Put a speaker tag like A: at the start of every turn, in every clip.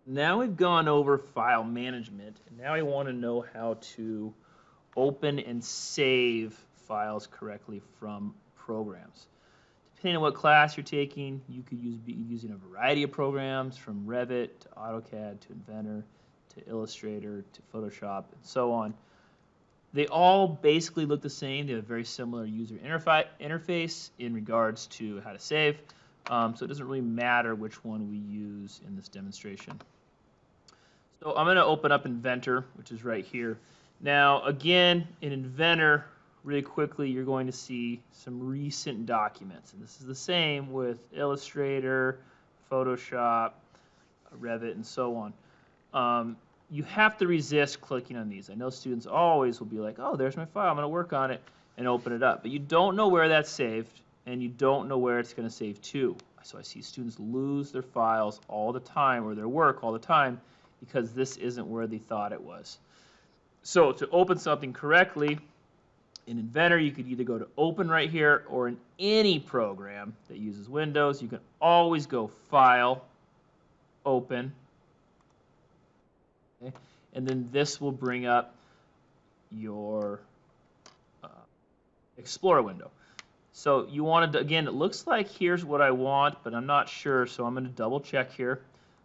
A: Now we've gone over file management, and now I want to know how to open and save files correctly from programs. Depending on what class you're taking, you could be using a variety of programs from Revit to AutoCAD to Inventor to Illustrator to Photoshop and so on. They all basically look the same. They have a very similar user interface in regards to how to save. So it doesn't really matter which one we use in this demonstration. So I'm going to open up Inventor, which is right here. Now, again, in Inventor, really quickly, you're going to see some recent documents. And this is the same with Illustrator, Photoshop, Revit, and so on. You have to resist clicking on these. I know students always will be like, oh, there's my file. I'm going to work on it and open it up. But you don't know where that's saved, and you don't know where it's going to save to. So I see students lose their files all the time, or their work all the time, because this isn't where they thought it was. So to open something correctly, in Inventor, you could either go to Open right here, or in any program that uses Windows, you can always go File, Open, okay? And then this will bring up your Explorer window. So you wanted to, again, it looks like here's what I want, but I'm not sure, so I'm going to double check here.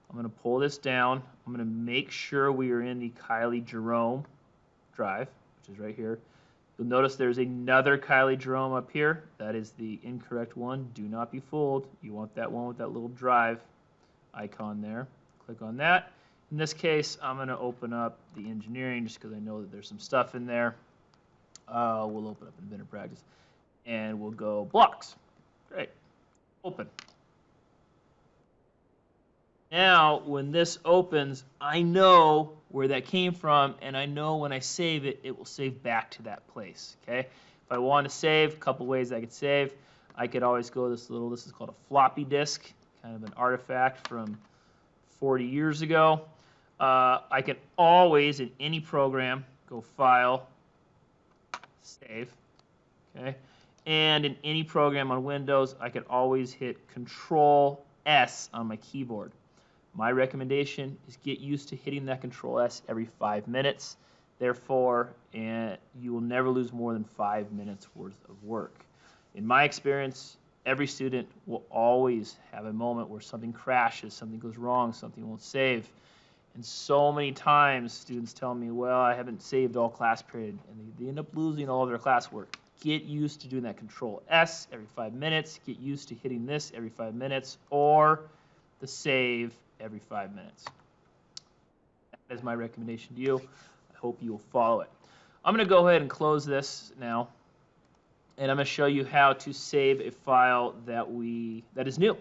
A: I'm going to pull this down. I'm going to make sure we are in the Kylie Jerome drive, which is right here. You'll notice there's another Kylie Jerome up here. That is the incorrect one. Do not be fooled. You want that one with that little drive icon there. Click on that. In this case, I'm going to open up the engineering just because I know that there's some stuff in there. We'll open up Inventor Practice, and we'll go blocks. Great. Open. Now, when this opens, I know where that came from, and I know when I save it, it will save back to that place, okay? If I want to save, a couple ways I could save. I could always go this is called a floppy disk, kind of an artifact from 40 years ago. I can always, in any program, go File, Save, okay? And in any program on Windows, I can always hit Control-S on my keyboard. My recommendation is get used to hitting that Control-S every 5 minutes. Therefore, you will never lose more than 5 minutes worth of work. In my experience, every student will always have a moment where something crashes, something goes wrong, something won't save. And so many times students tell me, well, I haven't saved all class period, and they end up losing all of their classwork. Get used to doing that Control-S every 5 minutes. Get used to hitting this every 5 minutes, or the save every 5 minutes. That is my recommendation to you. I hope you will follow it. I'm going to go ahead and close this now, and I'm going to show you how to save a file that is new.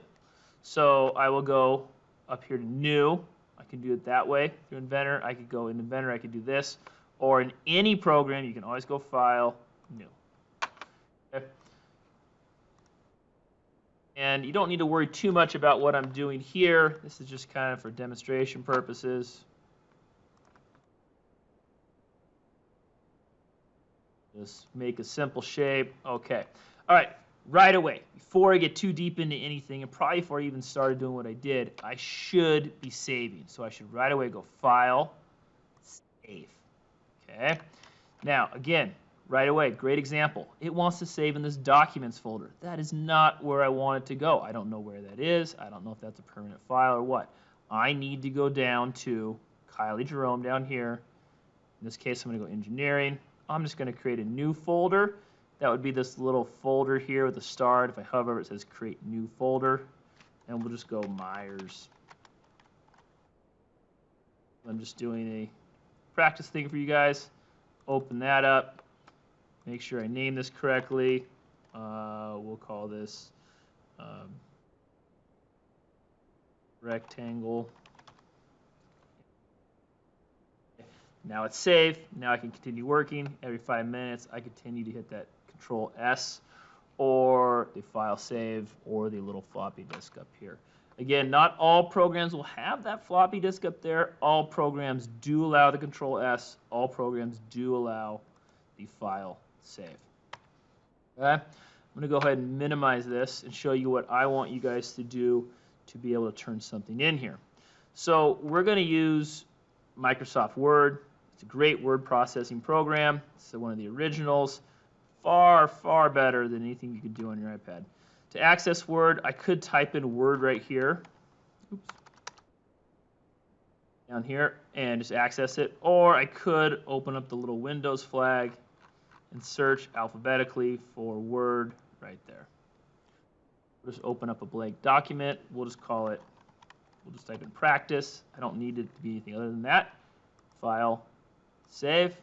A: So I will go up here to New. I can do it that way through Inventor. I could go in Inventor. I could do this, or in any program, you can always go File, New. Okay. And you don't need to worry too much about what I'm doing here. This is just kind of for demonstration purposes. Just make a simple shape. Okay. All right. Right away, before I get too deep into anything, and probably before I even started doing what I did, I should be saving. So I should right away go File, Save. Okay. Now, again, right away, great example. It wants to save in this Documents folder. That is not where I want it to go. I don't know where that is. I don't know if that's a permanent file or what. I need to go down to Kylie Jerome down here. In this case, I'm going to go Engineering. I'm just going to create a new folder. That would be this little folder here with a star. If I hover, it says Create New Folder. And we'll just go Myers. I'm just doing a practice thing for you guys. Open that up. Make sure I name this correctly. We'll call this rectangle. Now it's saved. Now I can continue working. Every 5 minutes, I continue to hit that Control-S, or the file save, or the little floppy disk up here. Again, not all programs will have that floppy disk up there. All programs do allow the Control-S. All programs do allow the file save. Okay? I'm going to go ahead and minimize this and show you what I want you guys to do to be able to turn something in here. So we're going to use Microsoft Word. It's a great word processing program. It's one of the originals. Far, far better than anything you could do on your iPad. To access Word, I could type in Word right here. Oops. Down here and just access it. Or I could open up the little Windows flag and search alphabetically for Word right there. We'll just open up a blank document. We'll just call it, we'll just type in practice. I don't need it to be anything other than that. File, save.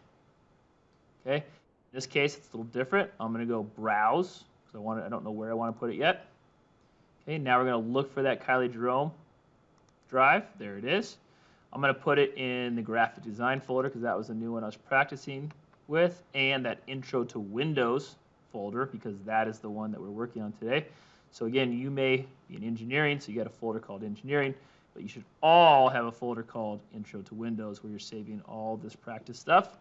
A: Okay. In this case, it's a little different. I'm going to go browse because I don't know where I want to put it yet. Okay. Now we're going to look for that Kylie Jerome drive. There it is. I'm going to put it in the graphic design folder because that was the new one I was practicing with, and that Intro to Windows folder because that is the one that we're working on today. So again, you may be in engineering, so you got a folder called engineering, but you should all have a folder called Intro to Windows where you're saving all this practice stuff.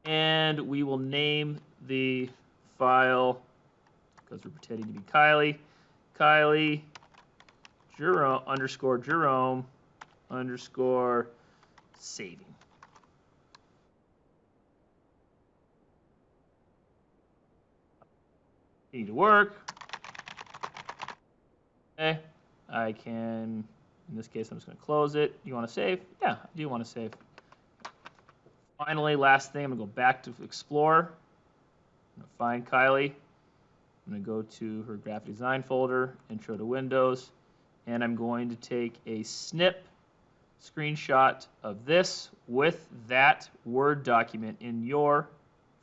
A: And we will name the file, because we're pretending to be Kylie, Kylie Jerome _ saving. Need to work. Okay, I can, in this case, I'm just going to close it. You want to save? Yeah, I do want to save. Finally, last thing, I'm going to go back to Explorer. I'm going to find Kylie. I'm going to go to her graphic design folder, Intro to Windows, and I'm going to take a snip screenshot of this with that Word document in your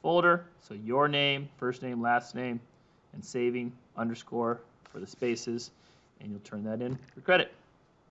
A: folder. So your name, first name, last name, and saving _ for the spaces, and you'll turn that in for credit.